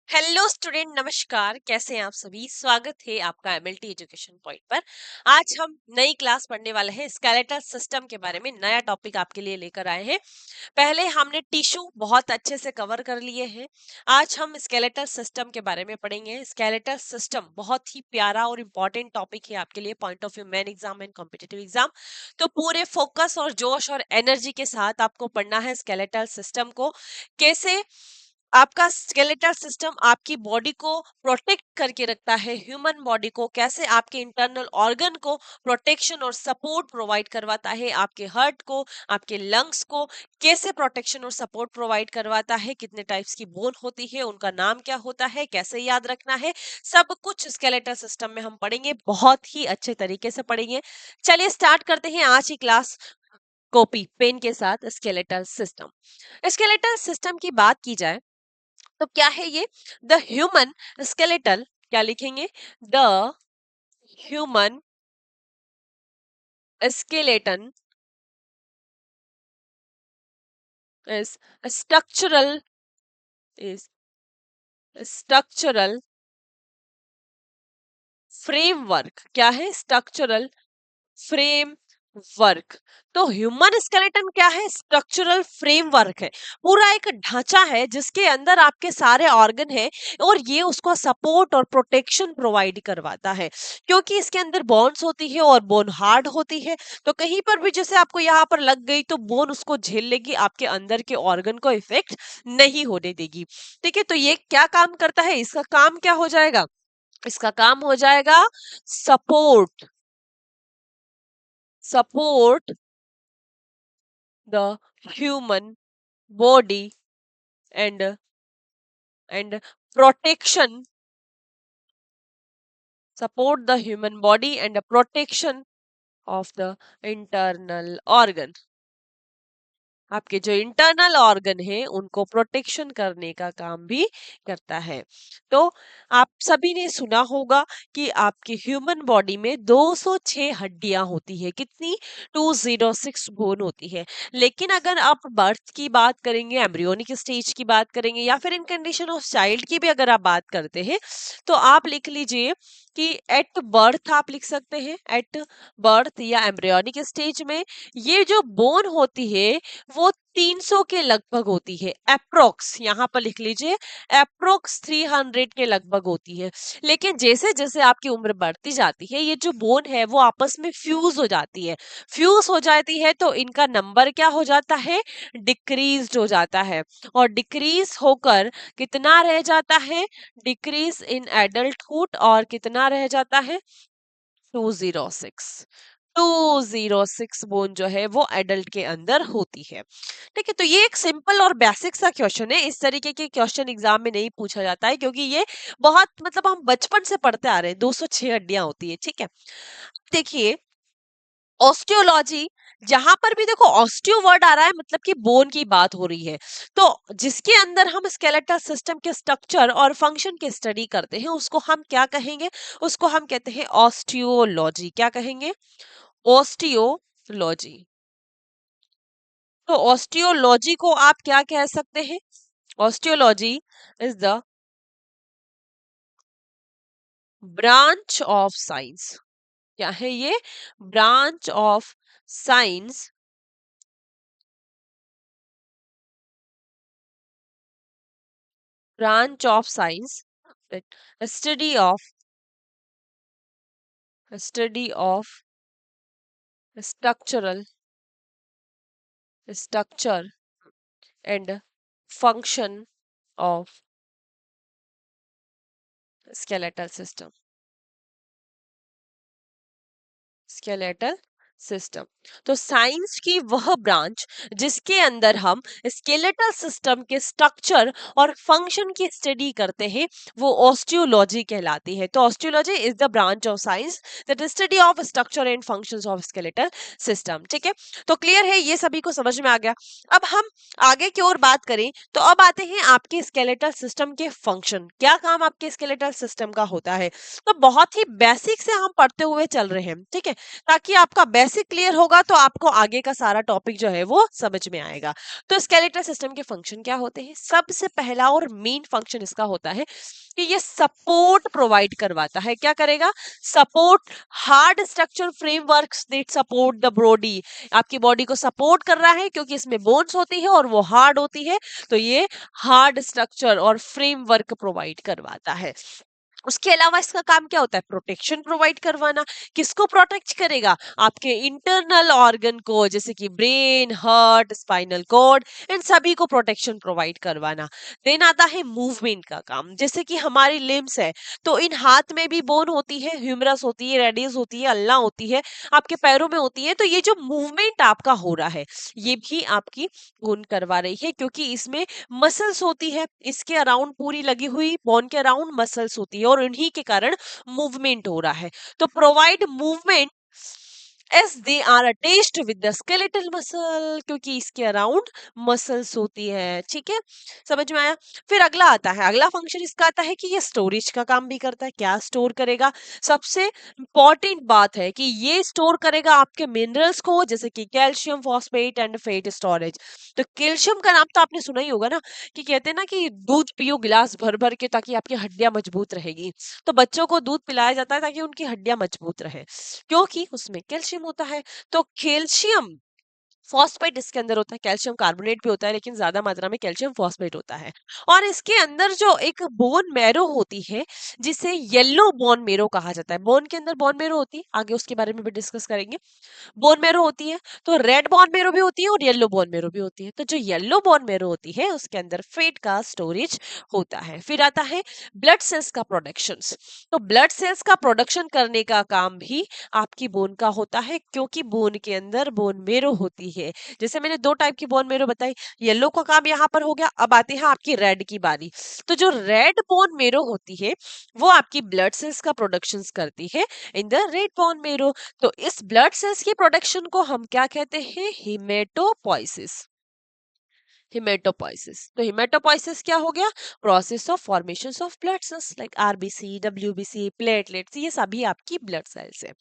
Hello student, नमस्कार। कैसे हैं आप सभी? स्वागत है आपका एमएलटी एजुकेशन पॉइंट पर। आज हम नई क्लास पढ़ने वाले हैं। स्केलेटल सिस्टम के बारे में नया टॉपिक आपके लिए लेकर आए हैं। पहले हमने टिश्यू बहुत अच्छे से कवर कर लिए हैं। आज हम स्केलेटल सिस्टम के बारे में पढ़ेंगे। स्केलेटल सिस्टम बहुत ही प्यारा और इम्पोर्टेंट टॉपिक है आपके लिए, point of view main exam and competitive exam. तो पूरे फोकस और जोश और एनर्जी के साथ आपको पढ़ना है स्केलेटल सिस्टम को। कैसे आपका स्केलेटल सिस्टम आपकी बॉडी को प्रोटेक्ट करके रखता है, ह्यूमन बॉडी को कैसे आपके इंटरनल ऑर्गन को प्रोटेक्शन और सपोर्ट प्रोवाइड करवाता है, आपके हार्ट को, आपके लंग्स को कैसे प्रोटेक्शन और सपोर्ट प्रोवाइड करवाता है, कितने टाइप्स की बोन होती है, उनका नाम क्या होता है, कैसे याद रखना है, सब कुछ स्केलेटल सिस्टम में हम पढ़ेंगे। बहुत ही अच्छे तरीके से पढ़ेंगे। चलिए स्टार्ट करते हैं आज की क्लास। कॉपी पेन के साथ स्केलेटल सिस्टम। स्केलेटल सिस्टम की बात की जाए तो क्या है ये? द ह्यूमन स्केलेटल, क्या लिखेंगे? The human skeleton is structural is structural framework. क्या है? Structural frame work. तो ह्यूमन स्केलेटन क्या है? स्ट्रक्चरल फ्रेमवर्क है, पूरा एक ढांचा है जिसके अंदर आपके सारे ऑर्गन है और ये उसको सपोर्ट और प्रोटेक्शन प्रोवाइड करवाता है, क्योंकि इसके अंदर बोन्स होती है और बोन हार्ड होती है। तो कहीं पर भी जैसे आपको यहाँ पर लग गई तो बोन उसको झेल लेगी, आपके अंदर के ऑर्गन को इफेक्ट नहीं होने देगी। ठीक है, तो ये क्या काम करता है? इसका काम क्या हो जाएगा? इसका काम हो जाएगा support support the human body and protection support the human body and the protection of the internal organ। आपके जो इंटरनल ऑर्गन है उनको प्रोटेक्शन करने का काम भी करता है। तो आप सभी ने सुना होगा कि आपकी ह्यूमन बॉडी में 206 हड्डियां होती है। कितनी? 206 बोन होती है। लेकिन अगर आप बर्थ की बात करेंगे, एम्ब्रियोनिक स्टेज की बात करेंगे या फिर इन कंडीशन ऑफ चाइल्ड की भी अगर आप बात करते हैं तो आप लिख लीजिए कि एट बर्थ, आप लिख सकते हैं एट बर्थ या एम्ब्रियोनिक स्टेज में ये जो बोन होती है वो 300 के लगभग होती है। अप्रोक्स यहाँ पर लिख लीजिए, अप्रोक्स 300 के लगभग होती है। लेकिन जैसे जैसे आपकी उम्र बढ़ती जाती है ये जो बोन है वो आपस में फ्यूज हो जाती है। फ्यूज हो जाती है तो इनका नंबर क्या हो जाता है? डिक्रीज हो जाता है। और डिक्रीज होकर कितना रह जाता है? Decrease in adulthood. और कितना रह जाता है? 206। 206 बोन जो है वो एडल्ट के अंदर होती है। ठीक है, तो ये एक सिंपल और बेसिक सा क्वेश्चन है। इस तरीके के क्वेश्चन एग्जाम में नहीं पूछा जाता है क्योंकि ये बहुत मतलब हम बचपन से पढ़ते आ रहे हैं। 206 हड्डियां होती है। ठीक है, देखिए ऑस्टियोलॉजी, जहां पर भी देखो ऑस्टियो वर्ड आ रहा है मतलब कि बोन की बात हो रही है। तो जिसके अंदर हम स्केलेटल सिस्टम के स्ट्रक्चर और फंक्शन की स्टडी करते हैं उसको हम क्या कहेंगे? उसको हम कहते हैं ऑस्टियोलॉजी। क्या कहेंगे? ऑस्टियोलॉजी। तो ऑस्टियोलॉजी को आप क्या कह सकते हैं? Osteology is the branch of science. क्या है ये? Branch of science. Branch of science study of study of structural structure and function of skeletal system. Skeletal system, तो साइंस की वह ब्रांच जिसके अंदर हम स्केलेटल सिस्टम के स्ट्रक्चर और फंक्शन की स्टडी करते हैं वो ऑस्टियोलॉजी कहलाती है। तो osteology is the branch of science that study of structure and functions of skeletal system. ठीक है, तो क्लियर है, ये सभी को समझ में आ गया। अब हम आगे की ओर बात करें तो अब आते हैं आपके स्केलेटल सिस्टम के फंक्शन। क्या काम आपके स्केलेटल सिस्टम का होता है? तो बहुत ही बेसिक से हम पढ़ते हुए चल रहे हैं। ठीक है, ताकि आपका बेसिक ऐसे क्लियर होगा तो आपको आगे का सारा टॉपिक जो है वो समझ में आएगा। तो स्केलेटल सिस्टम के फंक्शन क्या होते हैं? सबसे पहला और मेन फंक्शन इसका होता है कि ये सपोर्ट प्रोवाइड करवाता है। क्या करेगा? Support, hard structure frameworks that support the body. आपकी बॉडी को सपोर्ट कर रहा है क्योंकि इसमें बोन्स होती है और वो हार्ड होती है, तो ये हार्ड स्ट्रक्चर और फ्रेमवर्क प्रोवाइड करवाता है। उसके अलावा इसका काम क्या होता है? प्रोटेक्शन प्रोवाइड करवाना। किसको प्रोटेक्ट करेगा? आपके इंटरनल ऑर्गन को, जैसे कि ब्रेन, हार्ट, स्पाइनल कॉर्ड, इन सभी को प्रोटेक्शन प्रोवाइड करवाना। देन आता है मूवमेंट का काम। जैसे कि हमारी लिम्स है, तो इन हाथ में भी बोन होती है, ह्यूमरस होती है, रेडियस होती है, अल्ना होती है, आपके पैरों में होती है। तो ये जो मूवमेंट आपका हो रहा है, ये भी आपकी बोन करवा रही है, क्योंकि इसमें मसल्स होती है, इसके अराउंड पूरी लगी हुई बोन के अराउंड मसल्स होती है और उन्हीं के कारण मूवमेंट हो रहा है। तो provide movement as they are attached with the skeletal muscle, क्योंकि इसके अराउंड मसल्स होती है। ठीक है, समझ में आया? फिर अगला आता है, अगला फंक्शन इसका आता है कि ये स्टोरेज का काम भी करता है। क्या स्टोर करेगा? सबसे इंपॉर्टेंट बात है कि ये स्टोर करेगा आपके मिनरल्स को, जैसे कि calcium, phosphate and fat storage. तो कैल्शियम का नाम तो आपने सुना ही होगा ना, कि कहते हैं ना कि दूध पियो गिलास भर भर के ताकि आपकी हड्डियां मजबूत रहेगी। तो बच्चों को दूध पिलाया जाता है ताकि उनकी हड्डियां मजबूत रहे, क्योंकि उसमें कैल्शियम होता है। तो कैल्शियम फॉस्फेट इसके अंदर होता है, कैल्शियम कार्बोनेट भी होता है, लेकिन ज्यादा मात्रा में कैल्शियम फॉस्फेट होता है। और इसके अंदर जो एक बोन मैरो होती है, जिसे येलो बोन मैरो कहा जाता है। बोन के अंदर बोन मैरो होती है, आगे उसके बारे में भी डिस्कस करेंगे। बोन मैरो होती है, तो रेड बोन मैरो भी होती है और येलो बोन मैरो भी होती है। तो जो येलो बोन मैरो होती है, उसके अंदर फैट का स्टोरेज होता है। फिर आता है ब्लड सेल्स का प्रोडक्शन। तो ब्लड सेल्स का प्रोडक्शन करने का काम भी आपकी बोन का होता है, क्योंकि बोन के अंदर बोन मैरो होती है। जैसे मैंने दो टाइप की बोन मैरो बताई, येलो का काम यहाँ पर हो गया। अब आती है आपकी रेड की बारी। तो जो रेड बोन मैरो होती है, वो आपकी ब्लड सेल्स का प्रोडक्शन करती है in the red bone marrow. तो इस ब्लड सेल्स की प्रोडक्शन को हम क्या कहते हैं? हिमेटोपोइसिस। हिमेटोपोइसिस, तो हिमेटोपोइसिस क्या हो गया? Process of formation of blood cells like RBC, WBC, platelets, ये सभी आपकी ब्लड सेल्स है।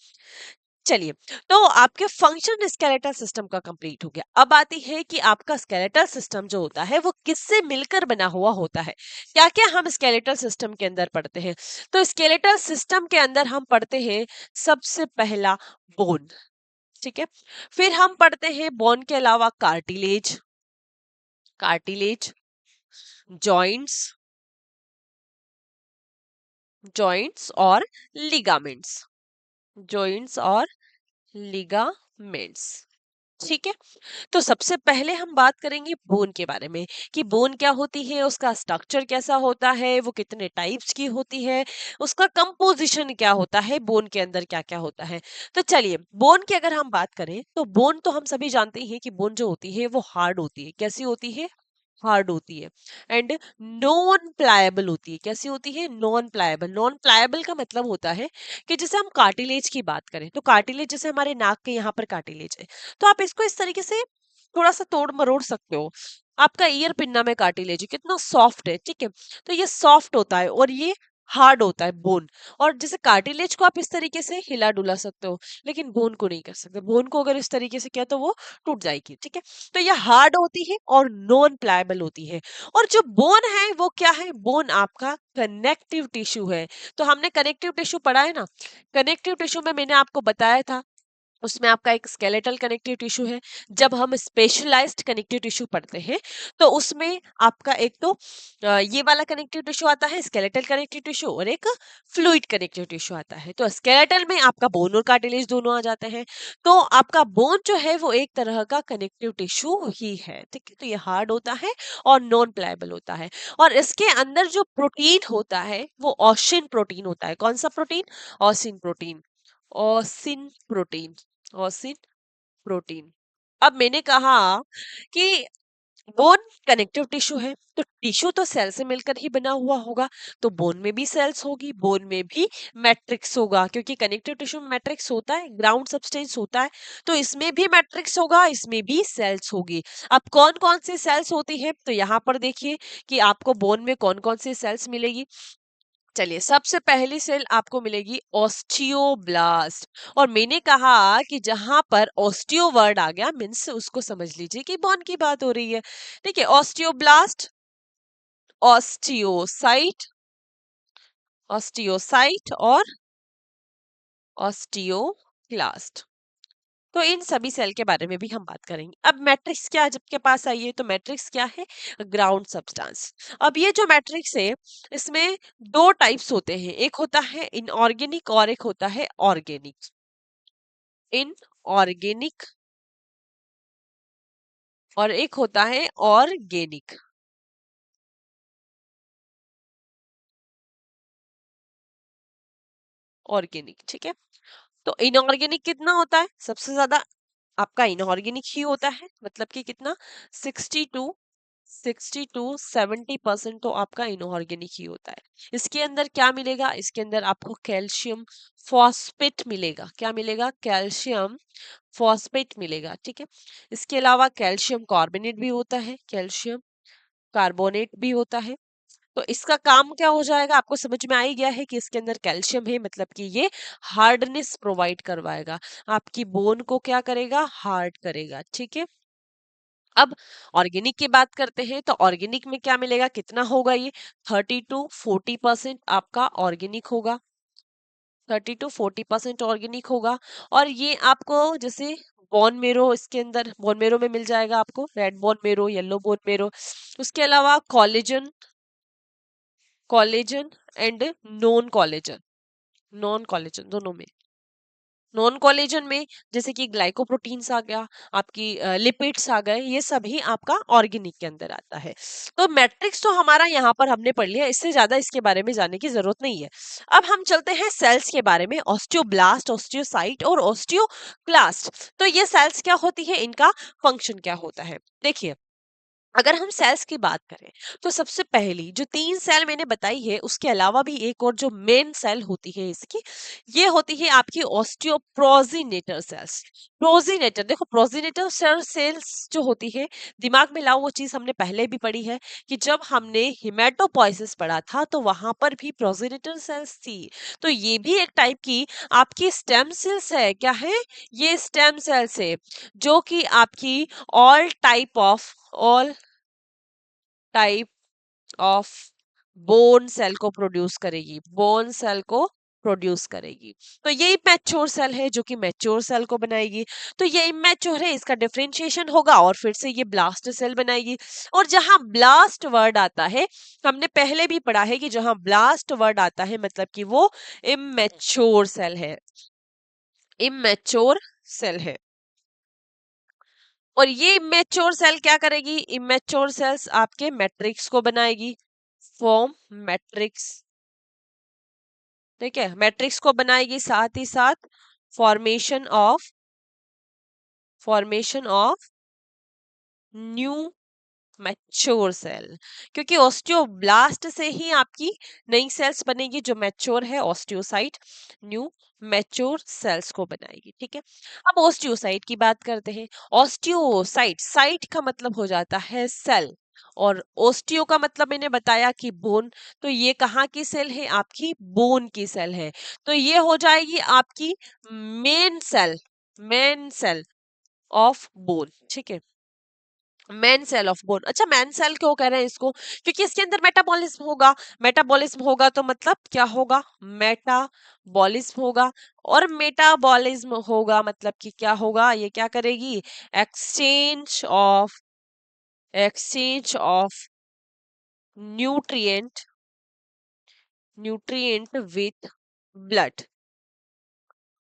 चलिए, तो आपके फंक्शन स्केलेटल सिस्टम का कंप्लीट हो गया। अब आती है कि आपका स्केलेटल सिस्टम जो होता है वो किससे मिलकर बना हुआ होता है। क्या क्या हम स्केलेटल सिस्टम के अंदर पढ़ते हैं? तो स्केलेटल सिस्टम के अंदर हम पढ़ते हैं सबसे पहला बोन। ठीक है, फिर हम पढ़ते हैं बोन के अलावा कार्टिलेज, कार्टिलेज, जॉइंट्स, जॉइंट्स और लिगामेंट्स, जॉइंट्स और लिगामेंट्स। ठीक है, तो सबसे पहले हम बात करेंगे बोन के बारे में, कि बोन क्या होती है, उसका स्ट्रक्चर कैसा होता है, वो कितने टाइप्स की होती है, उसका कंपोजिशन क्या होता है, बोन के अंदर क्या क्या होता है। तो चलिए, बोन की अगर हम बात करें, तो बोन तो हम सभी जानते हैं कि बोन जो होती है वो हार्ड होती है। कैसी होती है? हार्ड होती है। एंड नॉन प्लायबल होती है। कैसी होती है? Non pliable. नॉन प्लायबल का मतलब होता है कि जैसे हम कार्टिलेज की बात करें, तो कार्टिलेज जैसे हमारे नाक के यहाँ पर कार्टिलेज है, तो आप इसको इस तरीके से थोड़ा सा तोड़ मरोड़ सकते हो। आपका ईयर पिन्ना में कार्टिलेज है, कितना सॉफ्ट है। ठीक है, तो ये सॉफ्ट होता है और ये हार्ड होता है बोन। और जैसे कार्टिलेज को आप इस तरीके से हिला डुला सकते हो, लेकिन बोन को नहीं कर सकते। बोन को अगर इस तरीके से किया तो वो टूट जाएगी। ठीक है, तो ये हार्ड होती है और नॉन प्लायबल होती है। और जो बोन है वो क्या है? बोन आपका कनेक्टिव टिश्यू है। तो हमने कनेक्टिव टिश्यू पढ़ा है ना, कनेक्टिव टिश्यू में मैंने आपको बताया था, उसमें आपका एक स्केलेटल कनेक्टिव टिश्यू है। जब हम स्पेशलाइज्ड कनेक्टिव टिश्यू पढ़ते हैं, तो उसमें आपका एक तो ये वाला कनेक्टिव टिश्यू आता है, स्केलेटल कनेक्टिव टिश्यू, और एक फ्लूइड कनेक्टिव टिश्यू आता है। तो स्केलेटल में आपका बोन और कार्टिलेज दोनों आ जाते हैं। तो आपका बोन जो है वो एक तरह का कनेक्टिव टिश्यू ही है। ठीक है, तो ये हार्ड होता है और नॉन प्लायबल होता है। और इसके अंदर जो प्रोटीन होता है वो ऑसिन प्रोटीन होता है। कौन सा प्रोटीन? ऑसिन protein, ऑसिन protein, ऑसिन protein. अब मैंने कहा कि बोन कनेक्टिव टिश्यू है, तो टिश्यू तो सेल से मिलकर ही बना हुआ होगा। तो बोन में भी सेल्स होगी, बोन में भी मैट्रिक्स होगा, क्योंकि कनेक्टिव टिश्यू में मैट्रिक्स होता है, ग्राउंड सब्सटेंस होता है। तो इसमें भी मैट्रिक्स होगा, इसमें भी सेल्स होगी। अब कौन कौन सी सेल्स होती है? तो यहाँ पर देखिए कि आपको बोन में कौन कौन सी सेल्स मिलेगी। चलिए, सबसे पहली सेल आपको मिलेगी ऑस्टियोब्लास्ट। और मैंने कहा कि जहां पर ऑस्टियो वर्ड आ गया मीन्स उसको समझ लीजिए कि बोन की बात हो रही है। ठीक है, ऑस्टियोब्लास्ट, ऑस्टियोसाइट, ऑस्टियोसाइट और ऑस्टियोक्लास्ट। तो इन सभी सेल के बारे में भी हम बात करेंगे। अब मैट्रिक्स क्या जब के पास आई है, तो मैट्रिक्स क्या है? Ground substance. अब ये जो मैट्रिक्स है इसमें दो टाइप्स होते हैं, एक होता है इनऑर्गेनिक और एक होता है ऑर्गेनिक। इनऑर्गेनिक और एक होता है ऑर्गेनिक। ऑर्गेनिक, ठीक है। तो इनऑर्गेनिक कितना होता है? सबसे ज्यादा आपका इनऑर्गेनिक ही होता है, मतलब कि कितना? 60 to 70% तो आपका इनऑर्गेनिक ही होता है। इसके अंदर क्या मिलेगा? इसके अंदर आपको कैल्शियम फॉस्फेट मिलेगा। क्या मिलेगा? कैल्शियम फॉस्फेट मिलेगा, ठीक है। इसके अलावा कैल्शियम कार्बोनेट भी होता है, कैल्शियम कार्बोनेट भी होता है। तो इसका काम क्या हो जाएगा? आपको समझ में आ ही गया है कि इसके अंदर कैल्शियम है, मतलब कि ये हार्डनेस प्रोवाइड करवाएगा, आपकी बोन को क्या करेगा? हार्ड करेगा, ठीक है। अब ऑर्गेनिक की बात करते हैं, तो ऑर्गेनिक में क्या मिलेगा? कितना होगा ये? 30 to 40% आपका ऑर्गेनिक होगा। 30 to 40% ऑर्गेनिक होगा। और ये आपको जैसे बोन मेरो, इसके अंदर बोन मेरो में मिल जाएगा आपको red bone marrow, yellow bone marrow. उसके अलावा collagen, collagen and non collagen, non collagen दोनों में। नॉन कोलेजन में जैसे कि ग्लाइकोप्रोटीन्स आ गया, आपकी लिपिड्स आ गए, ये सभी आपका ऑर्गेनिक के अंदर आता है। तो मैट्रिक्स तो हमारा यहाँ पर हमने पढ़ लिया, इससे ज्यादा इसके बारे में जानने की जरूरत नहीं है। अब हम चलते हैं सेल्स के बारे में, ऑस्टियोब्लास्ट, ऑस्टियोसाइट और ऑस्टियोक्लास्ट। तो ये सेल्स क्या होती है, इनका फंक्शन क्या होता है? देखिए, अगर हम सेल्स की बात करें तो सबसे पहली जो तीन सेल मैंने बताई है उसके अलावा भी एक और जो मेन सेल होती है इसकी, ये होती है आपकी ऑस्टियोप्रोजिनेटर सेल्स। प्रोजिनेटर, देखो प्रोजिनेटर सेल्स जो होती है, दिमाग में लाओ वो चीज हमने पहले भी पढ़ी है कि जब हमने हिमेटोपोइसिस पढ़ा था तो वहां पर भी प्रोजिनेटर सेल्स थी। तो ये भी एक टाइप की आपकी स्टेम सेल्स है। क्या है? ये स्टेम सेल्स है जो कि आपकी all type of bone cell को प्रोड्यूस करेगी, बोन सेल को प्रोड्यूस करेगी। तो ये मैच्योर सेल है जो कि मैच्योर सेल को बनाएगी। तो ये इमेच्योर है, इसका डिफरेंशिएशन होगा और फिर से ये ब्लास्ट सेल बनाएगी। और जहां ब्लास्ट वर्ड आता है, हमने पहले भी पढ़ा है कि जहां ब्लास्ट वर्ड आता है मतलब कि वो इमेच्योर सेल है, इमेच्योर सेल है। और ये इमेच्योर सेल क्या करेगी? इमेच्योर सेल्स आपके मैट्रिक्स को बनाएगी, फॉर्म मैट्रिक्स, ठीक है, मैट्रिक्स को बनाएगी, साथ ही साथ formation of, formation of new mature cell. क्योंकि ऑस्टियोब्लास्ट से ही आपकी नई सेल्स बनेगी जो मैच्योर है, ऑस्टियोसाइट न्यू मैच्योर सेल्स को बनाएगी, ठीक है। अब ऑस्टियोसाइट की बात करते हैं। ऑस्टियोसाइट, साइट का मतलब हो जाता है सेल, और ओस्टियो का मतलब मैंने बताया कि बोन। तो ये कहाँ की सेल है? आपकी बोन की सेल है। तो ये हो जाएगी आपकी main cell, main cell of bone, ठीक है। Main cell of bone. अच्छा, मेन सेल क्यों कह रहे हैं इसको? क्योंकि इसके अंदर मेटाबॉलिज्म होगा। मेटाबॉलिज्म होगा तो मतलब क्या होगा? मेटाबॉलिज्म होगा। और मेटाबॉलिज्म होगा मतलब कि क्या होगा? ये क्या करेगी? Exchange of, exchange of nutrient, nutrient with blood.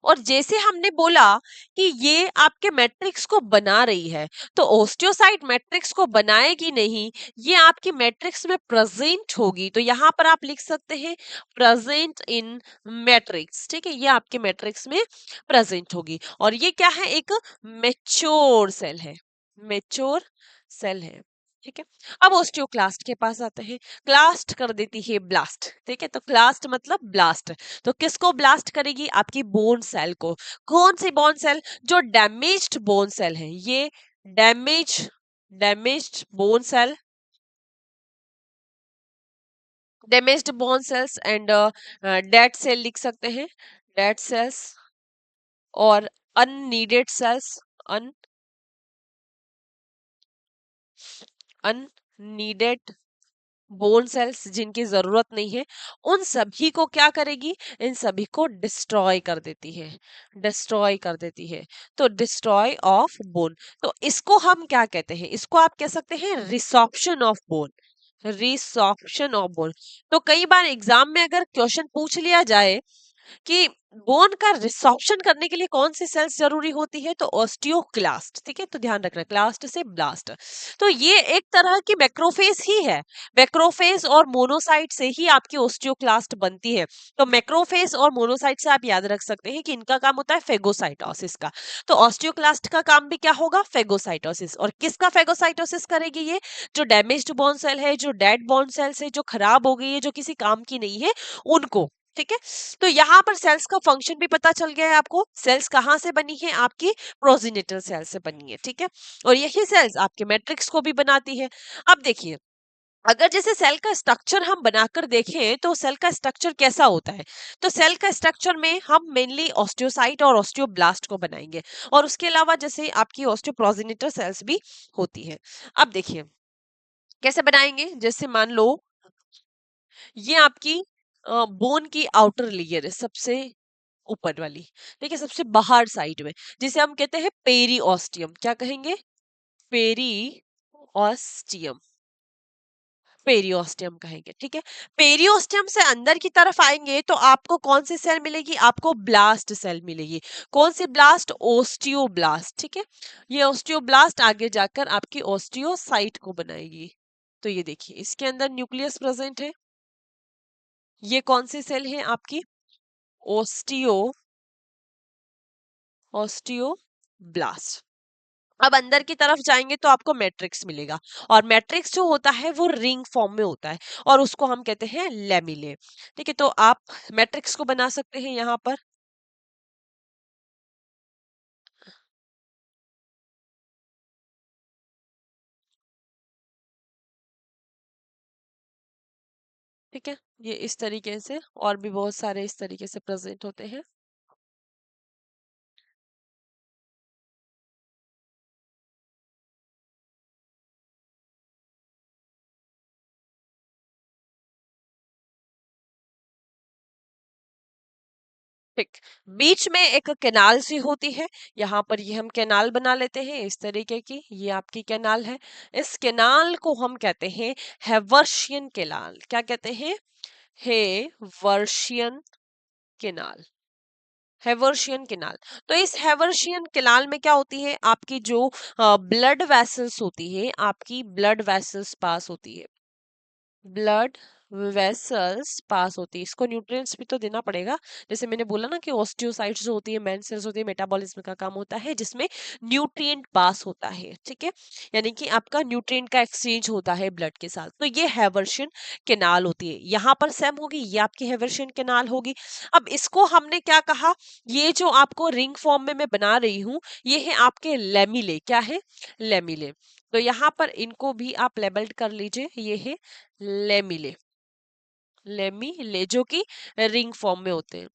और जैसे हमने बोला कि ये आपके मैट्रिक्स को बना रही है, तो ओस्टियोसाइट मैट्रिक्स को बनाएगी नहीं, ये आपकी मैट्रिक्स में प्रेजेंट होगी। तो यहां पर आप लिख सकते हैं प्रेजेंट इन मैट्रिक्स, ठीक है, ये आपके मैट्रिक्स में प्रेजेंट होगी। और ये क्या है? एक मेच्योर सेल है, मेच्योर सेल है, ठीक है। अब ओस्टियोक्लास्ट के पास आते हैं। क्लास्ट कर देती है ब्लास्ट, ठीक है। तो क्लास्ट मतलब ब्लास्ट। तो किसको ब्लास्ट करेगी? आपकी बोन सेल को। कौन सी बोन सेल? जो डैमेज्ड बोन सेल है, ये damage, damaged bone cell, damaged bone cells and dead cell लिख सकते हैं, डेड सेल्स और unneeded cells, un unneeded bone cells जिनकी जरूरत नहीं है, उन सभी को क्या करेगी, इन सभी को डिस्ट्रॉय कर देती है, डिस्ट्रॉय कर देती है। तो डिस्ट्रॉय ऑफ बोन, तो इसको हम क्या कहते हैं, इसको आप कह सकते हैं resorption of bone, resorption of bone. तो कई बार एग्जाम में अगर क्वेश्चन पूछ लिया जाए कि बोन का रिसॉर्प्शन करने के लिए कौन सी सेल्स जरूरी होती है, तो ऑस्टियोक्लास्ट, ठीक है, तो ध्यान रखना क्लास्ट से ब्लास्ट। तो ये एक तरह की मैक्रोफेज ही है, मैक्रोफेज और मोनोसाइट से ही आपकी ऑस्टियोक्लास्ट बनती है। तो मैक्रोफेज और मोनोसाइट से आप याद रख सकते हैं कि इनका काम होता है फेगोसाइटोसिस का। तो ऑस्टियोक्लास्ट का काम भी क्या होगा, फेगोसाइटोसिस। और किसका फेगोसाइटोसिस करेगी ये, जो डैमेज्ड बोन सेल है, जो डेड बोन सेल्स है, जो खराब हो गई है, जो किसी काम की नहीं है, उनको, ठीक है। तो यहाँ पर सेल्स का फंक्शन भी पता चल गया है आपको, सेल्स कहाँ से बनी है, आपकी प्रोजेनिटल सेल से बनी है, ठीक है। और यही सेल्स आपके मैट्रिक्स को भी बनाती है। अब देखिए, अगर जैसे सेल का स्ट्रक्चर हम बनाकर देखें तो सेल का स्ट्रक्चर कैसा होता है, तो सेल का स्ट्रक्चर में हम मेनली ऑस्टियोसाइट और ऑस्टियोब्लास्ट को बनाएंगे, और उसके अलावा जैसे आपकी ऑस्टियोप्रोजेनिटर सेल्स भी होती है। अब देखिए कैसे बनाएंगे, जैसे मान लो ये आपकी बोन की आउटर लेयर है, सबसे ऊपर वाली, ठीक है, सबसे बाहर साइड में, जिसे हम कहते हैं पेरीऑस्टियम, क्या कहेंगे, पेरीऑस्टियम, पेरियोस्टियम कहेंगे, ठीक है। पेरियोस्टियम से अंदर की तरफ आएंगे तो आपको कौन सी सेल मिलेगी, आपको ब्लास्ट सेल मिलेगी। कौन सी ब्लास्ट, ओस्टियोब्लास्ट, ठीक है। ये ओस्टियोब्लास्ट आगे जाकर आपकी ओस्टियोसाइट को बनाएगी। तो ये देखिए इसके अंदर न्यूक्लियस प्रेजेंट है। ये कौन सी सेल है आपकी, ओस्टियो ओस्टियोब्लास्ट। अब अंदर की तरफ जाएंगे तो आपको मैट्रिक्स मिलेगा, और मैट्रिक्स जो होता है वो रिंग फॉर्म में होता है, और उसको हम कहते हैं लेमिले, ठीक है। तो आप मैट्रिक्स को बना सकते हैं यहाँ पर, ठीक है। ये इस तरीके से, और भी बहुत सारे इस तरीके से प्रेजेंट होते हैं। ठीक, बीच में एक कैनाल सी होती है, यहाँ पर ये हम कैनाल बना लेते हैं इस तरीके की, ये आपकी कैनाल है। इस कैनाल को हम कहते हैं हेवर्शियन कैनाल, क्या कहते हैं, हेवर्शियन कैनाल, हेवर्शियन कैनाल। तो इस हेवर्शियन कैनाल में क्या होती है, आपकी जो ब्लड वेसल्स होती है, आपकी ब्लड वेसल्स पास होती है, ब्लड वेसल्स पास होती है। इसको न्यूट्रिएंट्स भी तो देना पड़ेगा, जैसे मैंने बोला ना कि ऑस्टियोसाइट्स जो होती है, मेन सेल्स होती है, मेटाबॉलिज्म का काम होता है जिसमें न्यूट्रिएंट पास होता है, ठीक है, यानी कि आपका न्यूट्रिएंट का एक्सचेंज होता है ब्लड के साथ। तो ये हेवर्शियन कैनाल होती है, यहाँ पर सेम होगी, ये आपकी हेवर्शियन कैनाल होगी। अब इसको हमने क्या कहा, ये जो आपको रिंग फॉर्म में मैं बना रही हूँ, ये है आपके लेमिले, क्या है, लेमिले। तो यहाँ पर इनको भी आप लेबल्ड कर लीजिए, ये है लेमिले, लेमिले जो कि रिंग फॉर्म में होते हैं।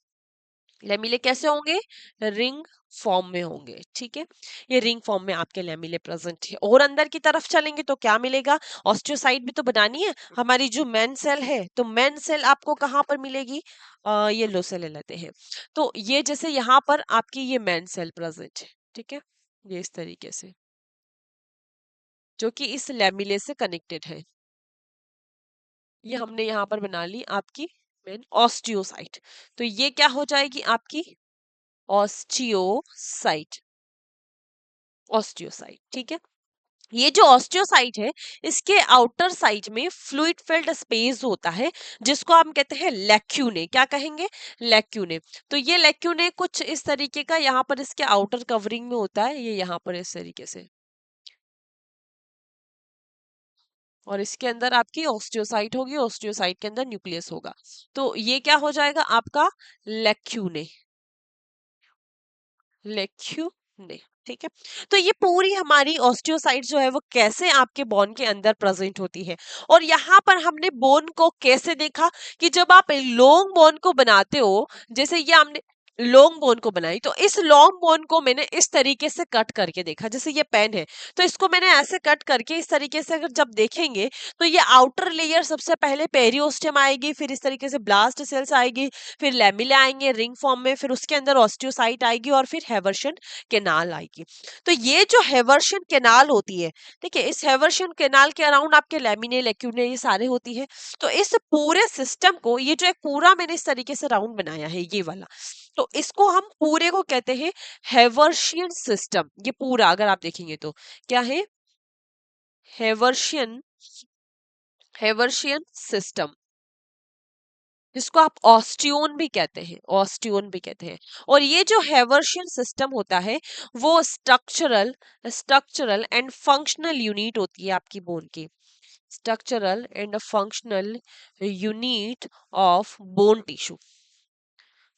लेमिले कैसे होंगे, रिंग फॉर्म में होंगे, ठीक है। ये रिंग फॉर्म में आपके लेमिले प्रेजेंट है। और अंदर की तरफ चलेंगे तो क्या मिलेगा, ऑस्टियोसाइट भी तो बनानी है हमारी जो मेन सेल है, तो मेन सेल आपको कहाँ पर मिलेगी, ये लो से ले लेते हैं। तो ये जैसे यहाँ पर आपकी ये मेन सेल प्रेजेंट है, ठीक है, ये इस तरीके से, जो कि इस लेमिले से कनेक्टेड है। ये हमने यहाँ पर बना ली आपकी मेन ऑस्टियोसाइट। तो ये क्या हो जाएगी आपकी ऑस्टियोसाइट, ऑस्टियोसाइट, ठीक है। ये जो ऑस्टियोसाइट है, इसके आउटर साइड में फ्लूइड फिल्ड स्पेस होता है, जिसको हम कहते हैं लैक्यूने, क्या कहेंगे, लैक्यूने। तो ये लैक्यूने कुछ इस तरीके का यहाँ पर इसके आउटर कवरिंग में होता है, ये यहाँ पर इस तरीके से, और इसके अंदर आपकी ऑस्टियोसाइट होगी, ऑस्टियोसाइट के अंदर न्यूक्लियस होगा। तो ये क्या हो जाएगा आपका लैक्यूने, लेक्यूने, ठीक है। तो ये पूरी हमारी ऑस्टियोसाइट जो है वो कैसे आपके बोन के अंदर प्रेजेंट होती है। और यहाँ पर हमने बोन को कैसे देखा कि जब आप लॉन्ग बोन को बनाते हो, जैसे ये हमने लॉन्ग बोन को बनाई, तो इस लॉन्ग बोन को मैंने इस तरीके से कट करके देखा। जैसे ये पेन है, तो इसको मैंने ऐसे कट करके इस तरीके से अगर जब देखेंगे, तो ये आउटर लेयर सबसे पहले पेरियोस्टेम आएगी, फिर इस तरीके से ब्लास्ट सेल्स आएगी, फिर लैमिला आएंगे रिंग फॉर्म में, फिर उसके अंदर ऑस्टियोसाइट आएगी और फिर हेवर्शन केनाल आएगी। तो ये जो हेवर्शन केनाल होती है, ठीक है, इस हेवर्शन केनाल के अराउंड आपके लैमिने लेक्यूने ये सारे होती है। तो इस पूरे सिस्टम को, ये जो एक पूरा मैंने इस तरीके से राउंड बनाया है ये वाला, तो इसको हम पूरे को कहते हैं हेवर्शियन सिस्टम। ये पूरा अगर आप देखेंगे तो क्या है, हेवर्शियन, हेवर्शियन सिस्टम, जिसको आप ऑस्टियोन भी कहते हैं, ऑस्टियोन भी कहते हैं। और ये जो हेवर्शियन सिस्टम होता है वो structural structural and functional unit होती है आपकी बोन की, structural and functional unit of bone tissue.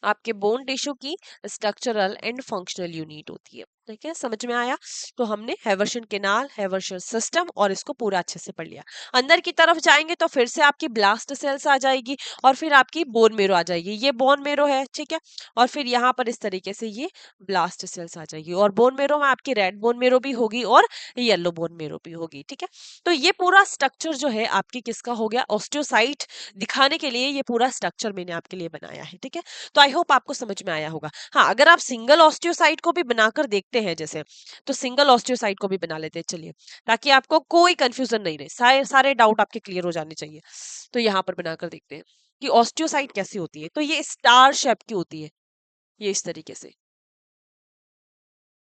आपके बोन टिश्यू की स्ट्रक्चरल एंड फंक्शनल यूनिट होती है। ठीक है, समझ में आया। तो हमने हेवर्शन केनाल, हेवर्शन सिस्टम और इसको पूरा अच्छे से पढ़ लिया। अंदर की तरफ जाएंगे तो फिर से आपकी ब्लास्ट सेल्स आ जाएगी और फिर आपकी बोन मेरो आ जाएगी। ये बोन मेरो है, ठीक है, और फिर यहाँ पर इस तरीके से ये ब्लास्ट सेल्स आ जाएगी। और बोन मेरो में आपकी रेड बोन मेरो भी होगी और येलो बोन मेरो भी होगी। ठीक है, तो ये पूरा स्ट्रक्चर जो है आपकी किसका हो गया, ऑस्टियोसाइट दिखाने के लिए ये पूरा स्ट्रक्चर मैंने आपके लिए बनाया है। ठीक है, तो आई होप आपको समझ में आया होगा। हाँ, अगर आप सिंगल ऑस्टियोसाइट को भी बनाकर देखते हैं जैसे, तो सिंगल ऑस्टियोसाइट को भी बना लेते हैं, चलिए, ताकि आपको कोई कंफ्यूजन नहीं रहे, सारे सारे डाउट आपके क्लियर हो जाने चाहिए। तो यहाँ पर बनाकर देखते हैं कि ऑस्टियोसाइट कैसी होती है। तो ये स्टार शेप की होती है, ये इस तरीके से।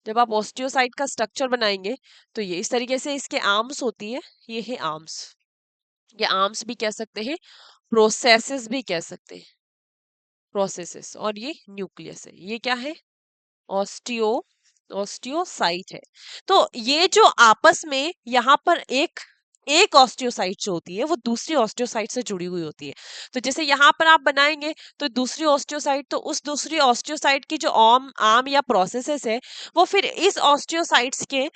जब आप ऑस्टियोसाइट का स्ट्रक्चर बनाएंगे तो ये इस तरीके से इसके आर्म्स होती है, ये है आर्म्स, ये आर्म्स भी कह सकते हैं, प्रोसेसेस भी कह सकते हैं, प्रोसेसेस। और ये न्यूक्लियस है, ये क्या है, ऑस्टियो, ऑस्टियोसाइट है। तो ये जो आपस में यहाँ पर एक एक ऑस्टियोसाइट जो होती है वो दूसरी ऑस्टियोसाइट से जुड़ी हुई होती है। तो जैसे यहाँ पर आप बनाएंगे तो दूसरी ऑस्टियोसाइट, तो उस दूसरी ऑस्टियोसाइट की जो आर्म आर्म या प्रोसेसेस है वो फिर इस ऑस्टियोसाइट्स के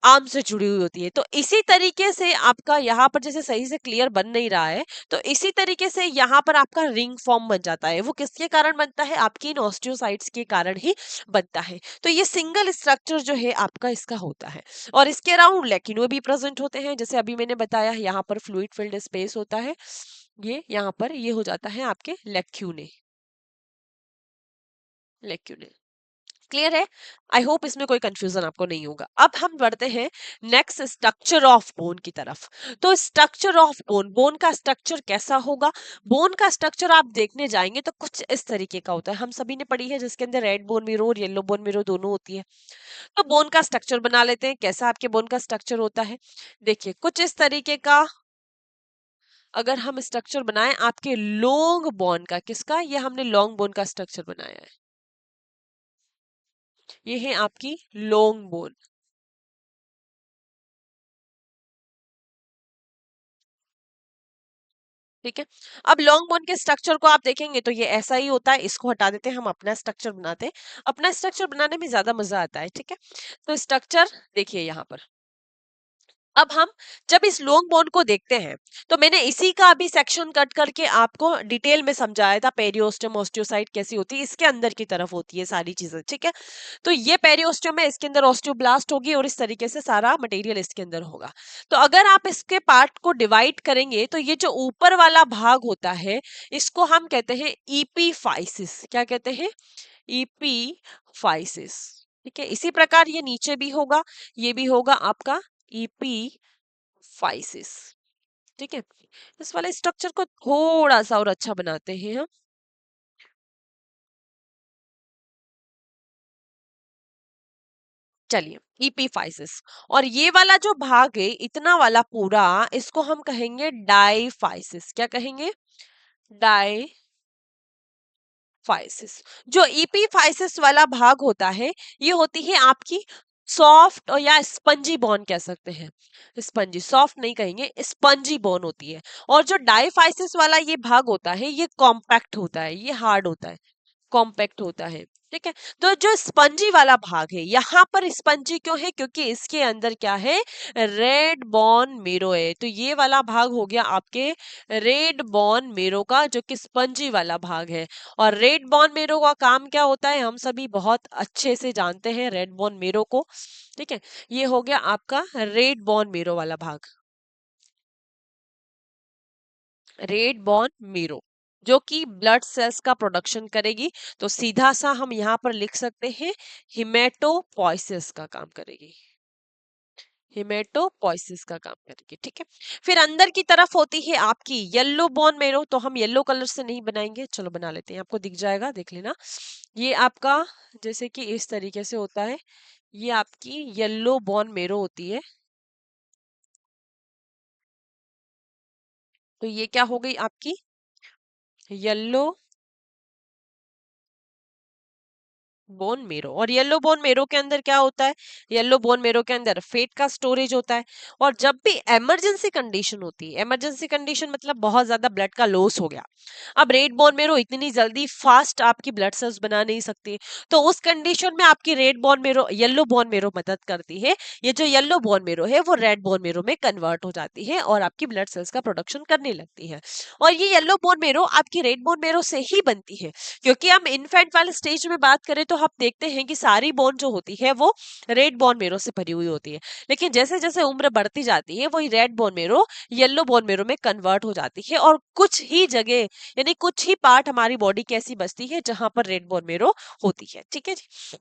आर्म से जुड़ी हुई होती है। तो इसी तरीके से आपका यहाँ पर जैसे सही से क्लियर बन नहीं रहा है, तो इसी तरीके से यहाँ पर आपका रिंग फॉर्म बन जाता है। वो किसके कारण बनता है, आपकी इन ऑस्टियोसाइट्स के कारण ही बनता है। तो ये सिंगल स्ट्रक्चर जो है आपका इसका होता है। और इसके अराउंड लेक्यूनो भी प्रेजेंट होते हैं, जैसे अभी मैंने बताया यहाँ पर फ्लूइड फिल्ड स्पेस होता है, ये यहाँ पर ये हो जाता है आपके लेक्यूने, लेक्यूने। क्लियर है। आई होप इसमें कोई कंफ्यूजन आपको नहीं होगा। अब हम बढ़ते हैं नेक्स्ट स्ट्रक्चर ऑफ बोन की तरफ। तो स्ट्रक्चर ऑफ बोन, बोन का स्ट्रक्चर कैसा होगा, बोन का स्ट्रक्चर आप देखने जाएंगे तो कुछ इस तरीके का होता है। हम सभी ने पढ़ी है जिसके अंदर रेड बोन मेरो और येलो बोन मेरो दोनों होती है। तो बोन का स्ट्रक्चर बना लेते हैं, कैसा आपके बोन का स्ट्रक्चर होता है। देखिए कुछ इस तरीके का अगर हम स्ट्रक्चर बनाएं आपके लॉन्ग बोन का, किसका, ये हमने लॉन्ग बोन का स्ट्रक्चर बनाया है, ये है आपकी लॉन्ग बोन। ठीक है, अब लॉन्ग बोन के स्ट्रक्चर को आप देखेंगे तो ये ऐसा ही होता है। इसको हटा देते हैं, हम अपना स्ट्रक्चर बनाते हैं। अपना स्ट्रक्चर बनाने में ज्यादा मजा आता है। ठीक है, तो स्ट्रक्चर देखिए यहाँ पर। अब हम जब इस लॉन्ग बोन को देखते हैं तो मैंने इसी का अभी सेक्शन कट करके आपको डिटेल में समझाया था, पेरियोस्टम ऑस्टियोसाइट कैसी होती है, इसके अंदर की तरफ होती है सारी चीजें। ठीक है, तो ये पेरियोस्टम है, इसके अंदर ऑस्टियोब्लास्ट होगी और इस तरीके से सारा मटेरियल इसके अंदर होगा। तो अगर आप इसके पार्ट को डिवाइड करेंगे तो ये जो ऊपर वाला भाग होता है इसको हम कहते हैं ईपीफाइसिस। क्या कहते हैं, ईपीफाइसिस। ठीक है, इसी प्रकार ये नीचे भी होगा, ये भी होगा आपका ईपीफाइसिस। ठीक है, इस वाले स्ट्रक्चर को थोड़ा सा और अच्छा बनाते हैं हम। चलिए, ईपीफाइसिस। और ये वाला जो भाग है इतना वाला पूरा, इसको हम कहेंगे डाईफाइसिस। क्या कहेंगे, डाईफाइसिस। जो ईपीफाइसिस वाला भाग होता है ये होती है आपकी सॉफ्ट और या स्पंजी बोन कह सकते हैं। स्पंजी, सॉफ्ट नहीं कहेंगे, स्पंजी बोन होती है। और जो डाईफाइसिस वाला ये भाग होता है ये कॉम्पैक्ट होता है, ये हार्ड होता है, कॉम्पैक्ट होता है। ठीक है। तो जो स्पंजी वाला भाग है, यहाँ पर स्पंजी क्यों है, क्योंकि इसके अंदर क्या है, रेड बॉन मेरो है। तो ये वाला भाग हो गया आपके रेड बॉन मेरो का, जो कि स्पंजी वाला भाग है। और रेड बॉन मेरो का काम क्या होता है, हम सभी बहुत अच्छे से जानते हैं रेड बॉन मेरो को। ठीक है, ये हो गया आपका रेड बॉन मेरो वाला भाग, रेड बॉन मेरो, जो कि ब्लड सेल्स का प्रोडक्शन करेगी। तो सीधा सा हम यहाँ पर लिख सकते हैं हिमेटोपोइसिस का काम करेगी, हिमेटोपोइसिस का काम करेगी। ठीक है, फिर अंदर की तरफ होती है आपकी येलो बोन मेरो। तो हम येलो कलर से नहीं बनाएंगे, चलो बना लेते हैं, आपको दिख जाएगा, देख लेना। ये आपका जैसे कि इस तरीके से होता है, ये आपकी येलो बोन मेरो होती है। तो ये क्या हो गई आपकी येलो बोन मेरो। और येलो बोन मेरो के अंदर क्या होता है, येलो बोन मेरो के अंदर फेट का स्टोरेज होता है। और जब भी इमरजेंसी कंडीशन होती है, इमरजेंसी कंडीशन मतलब बहुत ज्यादा ब्लड का लॉस हो गया, अब रेड बोन मेरो इतनी जल्दी फास्ट आपकी ब्लड सेल्स बना नहीं सकती, तो उस कंडीशन में आपकी red bone marrow, yellow bone marrow मदद करती है। ये जो येलो बोन मेरो है वो रेड बोन मेरो में कन्वर्ट हो जाती है और आपकी ब्लड सेल्स का प्रोडक्शन करने लगती है। और ये येलो बोन मेरो आपकी रेड बोन मेरो से ही बनती है, क्योंकि हम इन्फेंट वाले स्टेज में बात करें तो हम देखते हैं कि सारी बोन जो होती है वो रेड बोन मेरो से भरी हुई होती है। लेकिन जैसे जैसे उम्र बढ़ती जाती है वही red bone marrow yellow bone marrow में कन्वर्ट हो जाती है, और कुछ ही जगह यानी कुछ ही पार्ट हमारी बॉडी की ऐसी बचती है जहां पर रेड बोन मेरो होती है। ठीक है जी,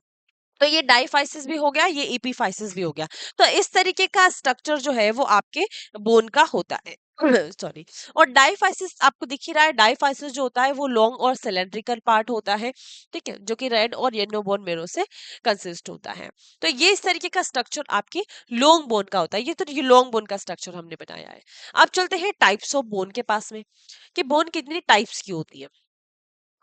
तो ये डाइफाइसिस भी हो गया, ये एपीफाइसिस भी हो गया। तो इस तरीके का स्ट्रक्चर जो है वो आपके बोन का होता है। सॉरी। और डाइफाइसिस आपको दिख ही रहा है, डाइफाइसिस जो होता है वो लॉन्ग और सिलेंड्रिकल पार्ट होता है। ठीक है, जो कि रेड और येलो बोन मेरो से कंसिस्ट होता है। तो ये इस तरीके का स्ट्रक्चर आपकी लॉन्ग बोन का होता है। ये तो ये लॉन्ग बोन का स्ट्रक्चर हमने बनाया है। अब चलते हैं टाइप्स ऑफ बोन के पास में, कि बोन कितनी टाइप्स की होती है।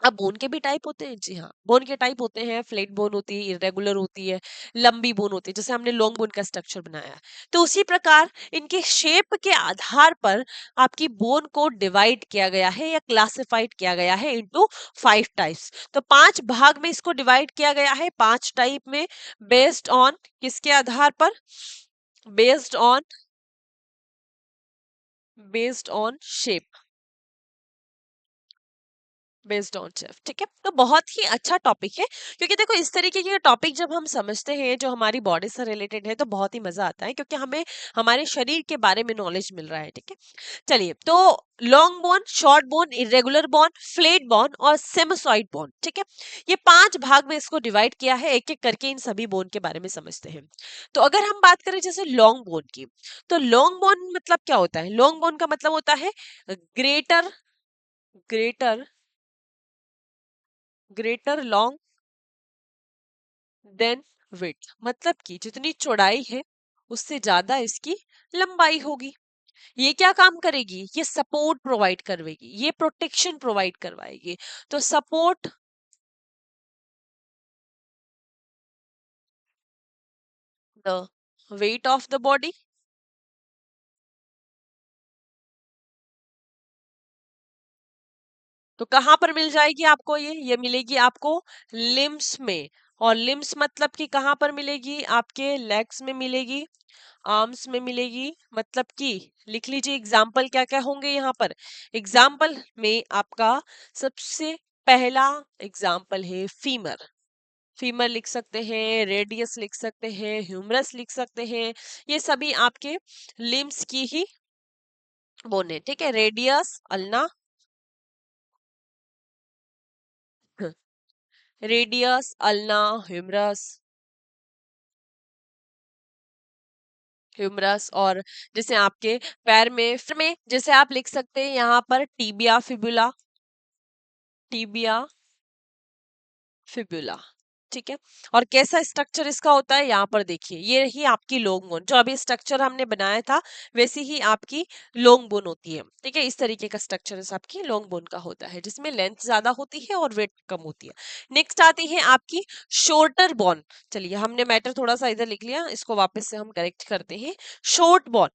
अब बोन के भी टाइप होते हैं, जी हाँ, बोन के टाइप होते हैं, फ्लैट बोन होती है, इरेगुलर होती है, लंबी बोन होती है, जैसे हमने लॉन्ग बोन का स्ट्रक्चर बनाया है। तो उसी प्रकार इनके शेप के आधार पर आपकी बोन को डिवाइड किया गया है या क्लासिफाइड किया गया है इनटू 5 टाइप्स। तो 5 भाग में इसको डिवाइड किया गया है, 5 टाइप में, बेस्ड ऑन किसके आधार पर, based on, based on shape, based on chef. ठीक है, तो बहुत ही अच्छा टॉपिक है, क्योंकि देखो इस तरीके के टॉपिक जब हम समझते हैं जो हमारी बॉडी से रिलेटेड है तो बहुत ही मजा आता है, क्योंकि हमें हमारे शरीर के बारे में नॉलेज मिल रहा है। ठीक है, चलिए, तो long bone, short bone, irregular bone, flat bone और सेमोसॉइड बोन। ठीक है, ये 5 भाग में इसको डिवाइड किया है, एक एक करके इन सभी बोन के बारे में समझते हैं। तो अगर हम बात करें जैसे लॉन्ग बोन की, तो लॉन्ग बोन मतलब क्या होता है, लॉन्ग बोन का मतलब होता है greater, greater, greater long than width, मतलब कि जितनी चौड़ाई है उससे ज्यादा इसकी लंबाई होगी। ये क्या काम करेगी, ये सपोर्ट प्रोवाइड करवाएगी, ये प्रोटेक्शन प्रोवाइड करवाएगी। तो support the weight of the body. तो कहां पर मिल जाएगी आपको, ये मिलेगी आपको लिम्स में। और लिम्स मतलब कि कहां पर मिलेगी, आपके लेग्स में मिलेगी, आर्म्स में मिलेगी। मतलब कि लिख लीजिए एग्जाम्पल क्या क्या होंगे यहाँ पर। एग्जाम्पल में आपका सबसे पहला एग्जाम्पल है फीमर, फीमर लिख सकते हैं, रेडियस लिख सकते हैं, ह्यूमरस लिख सकते हैं। ये सभी आपके लिम्स की ही बोन है। ठीक है, radius, ulna, radius, ulna, humerus, humerus. और जैसे आपके पैर में जैसे आप लिख सकते हैं यहाँ पर टीबिया फिबुला, टीबिया फिबुला। ठीक है, और कैसा स्ट्रक्चर इसका होता है यहाँ पर देखिए, ये रही आपकी लॉन्ग बोन, जो अभी स्ट्रक्चर हमने बनाया था वैसी ही आपकी लॉन्ग बोन होती है। ठीक है, इस तरीके का स्ट्रक्चर इस आपकी लॉन्ग बोन का होता है, जिसमें लेंथ ज्यादा होती है और वेट कम होती है। नेक्स्ट आती है आपकी शॉर्टर बोन। चलिए, हमने मैटर थोड़ा सा इधर लिख लिया, इसको वापस से हम करेक्ट करते हैं। शॉर्ट बोन,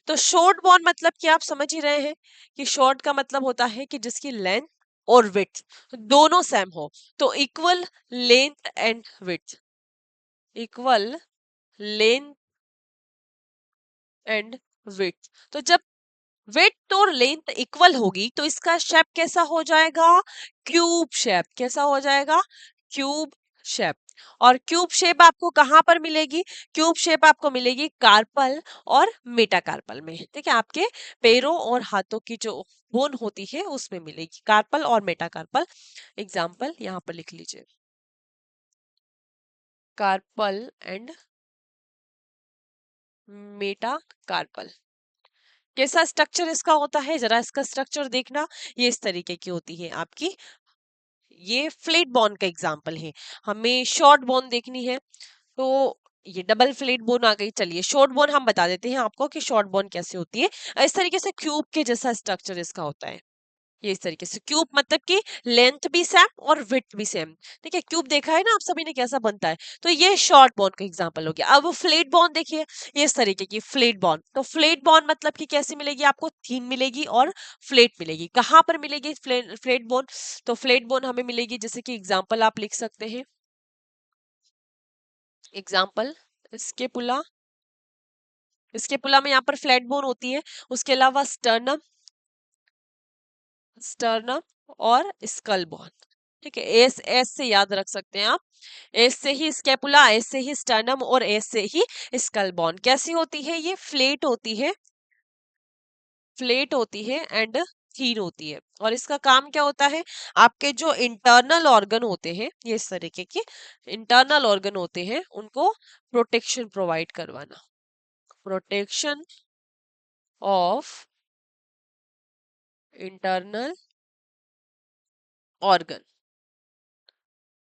तो शॉर्ट बोन मतलब कि आप समझ ही रहे हैं कि शॉर्ट का मतलब होता है कि जिसकी लेंथ और विड्थ दोनों सेम हो, तो equal length and width, equal length and width. तो जब विड्थ और लेंथ इक्वल होगी तो इसका शेप कैसा हो जाएगा, क्यूब शेप। कैसा हो जाएगा, क्यूब शेप। और क्यूब शेप आपको कहां पर मिलेगी, क्यूब शेप आपको मिलेगी कार्पल और मेटाकार्पल में। ठीक है, आपके पैरों और हाथों की जो बोन होती है उसमें मिलेगी, कार्पल और मेटाकार्पल। एग्जाम्पल यहां पर लिख लीजिए, कार्पल एंड मेटाकार्पल। कैसा स्ट्रक्चर इसका होता है, जरा इसका स्ट्रक्चर देखना, ये इस तरीके की होती है आपकी। ये फ्लैट बोन का एग्जांपल है, हमें शॉर्ट बोन देखनी है तो ये डबल फ्लैट बोन आ गई। चलिए शॉर्ट बोन हम बता देते हैं आपको कि शॉर्ट बोन कैसे होती है। इस तरीके से क्यूब के जैसा स्ट्रक्चर इसका होता है, ये इस तरीके से क्यूब, मतलब कि लेंथ भी सेम और विड्थ भी सेम। ठीक है, क्यूब देखा है ना आप सभी ने कैसा बनता है, तो ये शॉर्ट बॉन्ड का एग्जांपल हो गया। अब वो फ्लैट बॉन्ड देखिए, ये इस तरीके की फ्लैट बॉन्ड। तो फ्लैट बॉन्ड मतलब कि कैसी मिलेगी आपको, थीन मिलेगी और फ्लैट मिलेगी। कहां पर मिलेगी फ्लैट बॉन्ड, तो फ्लैट बॉन्ड हमें मिलेगी, जैसे कि एग्जाम्पल आप लिख सकते हैं, एग्जाम्पल स्केपुला, स्केपुला में यहाँ पर फ्लैट बोन होती है। उसके अलावा स्टर्नम, स्टर्नम और स्कल बोन। ठीक है, एस एस से याद रख सकते हैं आप, एस से ही स्केपुला, एस से ही स्टर्नम और एस से ही स्कल बोन। कैसी होती है ये, फ्लेट होती है, फ्लेट होती है एंड थीन होती है। और इसका काम क्या होता है, आपके जो इंटरनल ऑर्गन होते हैं, ये इस तरीके के इंटरनल ऑर्गन होते हैं, उनको प्रोटेक्शन प्रोवाइड करवाना, protection of internal organ.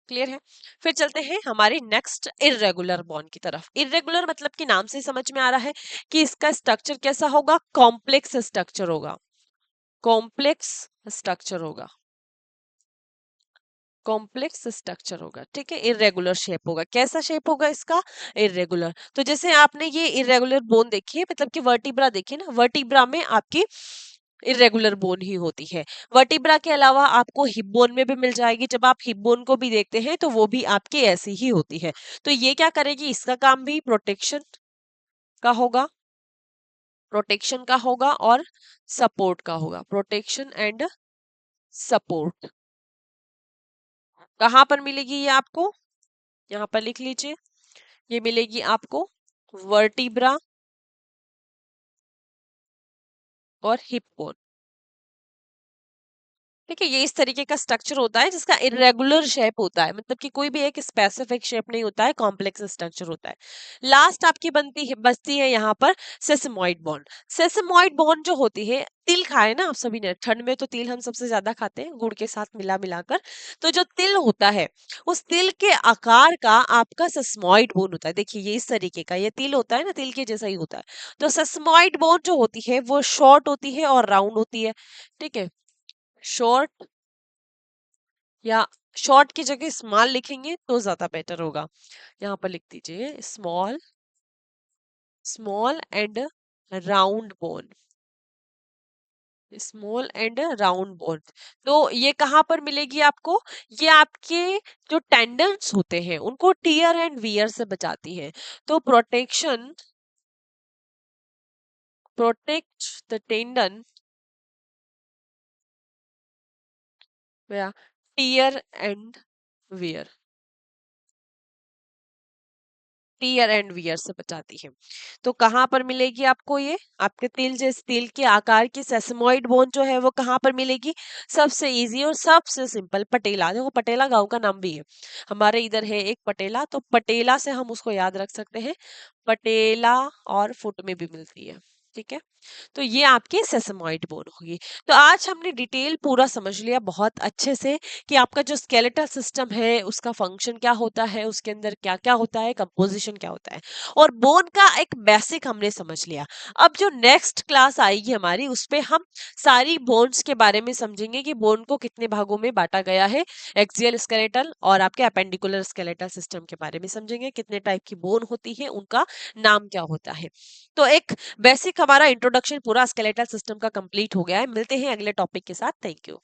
Clear है। फिर चलते हैं हमारे नेक्स्ट इरेगुलर बॉन्ड की तरफ। इरेगुलर मतलब कि नाम से समझ में आ रहा है कि इसका स्ट्रक्चर कैसा होगा, कॉम्प्लेक्स स्ट्रक्चर होगा, कॉम्प्लेक्स स्ट्रक्चर होगा, कॉम्प्लेक्स स्ट्रक्चर होगा। ठीक है, इरेगुलर शेप होगा। कैसा शेप होगा इसका, इरेगुलर। तो जैसे आपने ये इरेगुलर बोन देखी है, मतलब कि वर्टिब्रा देखी ना, वर्टिब्रा में आपकी इरेगुलर बोन ही होती है। वर्टिब्रा के अलावा आपको हिप बोन में भी मिल जाएगी। जब आप हिप बोन को भी देखते हैं तो वो भी आपकी ऐसी ही होती है। तो ये क्या करेगी, इसका काम भी प्रोटेक्शन का होगा, प्रोटेक्शन का होगा और सपोर्ट का होगा, प्रोटेक्शन एंड सपोर्ट। कहां पर मिलेगी ये आपको, यहाँ पर लिख लीजिए, ये मिलेगी आपको वर्टिब्रा और हिप बोन। ठीक है, ये इस तरीके का स्ट्रक्चर होता है जिसका इरेगुलर शेप होता है, मतलब कि कोई भी एक स्पेसिफिक शेप नहीं होता है, कॉम्प्लेक्स स्ट्रक्चर होता है। लास्ट आपकी बचती है यहाँ पर सेसमॉइड बोन। सेसमॉइड बोन जो होती है, तिल खाए ना आप सभी ने, ठंड में तो तिल हम सबसे ज्यादा खाते हैं गुड़ के साथ मिला मिलाकर। तो जो तिल होता है, उस तिल के आकार का आपका सेसमॉइड बोन होता है। देखिए ये इस तरीके का, ये तिल होता है ना, तिल के जैसा ही होता है। तो सेसमॉइड बोन जो होती है वो शॉर्ट होती है और राउंड होती है। ठीक है, शॉर्ट, या शॉर्ट की जगह स्मॉल लिखेंगे तो ज्यादा बेटर होगा। यहाँ पर लिख दीजिए small, small and round bone, small and round bone. तो ये कहाँ पर मिलेगी आपको, ये आपके जो टेंडन्स होते हैं उनको टीयर एंड वियर से बचाती है। तो प्रोटेक्शन, प्रोटेक्ट द टेंडन या tear and wear, tear and wear से बचाती है। तो कहाँ पर मिलेगी आपको ये, आपके तिल जैसे तिल के आकार की सेसमोइड बोन जो है वो कहाँ पर मिलेगी, सबसे इजी और सबसे सिंपल, पटेला। देखो पटेला गांव का नाम भी है, हमारे इधर है एक पटेला, तो पटेला से हम उसको याद रख सकते हैं, पटेला, और फुट में भी मिलती है। ठीक है, तो ये आपकी सेसमॉइड बोन होगी। तो आज हमने डिटेल पूरा समझ लिया बहुत अच्छे से कि आपका जो स्केलेटल सिस्टम है उसका फंक्शन क्या होता है, उसके अंदर क्या क्या होता है, कंपोजिशन क्या होता है, और बोन का एक बेसिक हमने समझ लिया। अब जो नेक्स्ट क्लास आएगी हमारी, उस पे हम सारी बोन्स के बारे में समझेंगे कि बोन को कितने भागों में बांटा गया है, एक्सियल स्केलेटल और आपके अपेंडिकुलर स्केलेटल सिस्टम के बारे में समझेंगे, कितने टाइप की बोन होती है, उनका नाम क्या होता है। तो एक बेसिक हमारा इंट्रोडक्शन पूरा स्केलेटल सिस्टम का कंप्लीट हो गया है। मिलते हैं अगले टॉपिक के साथ। Thank you.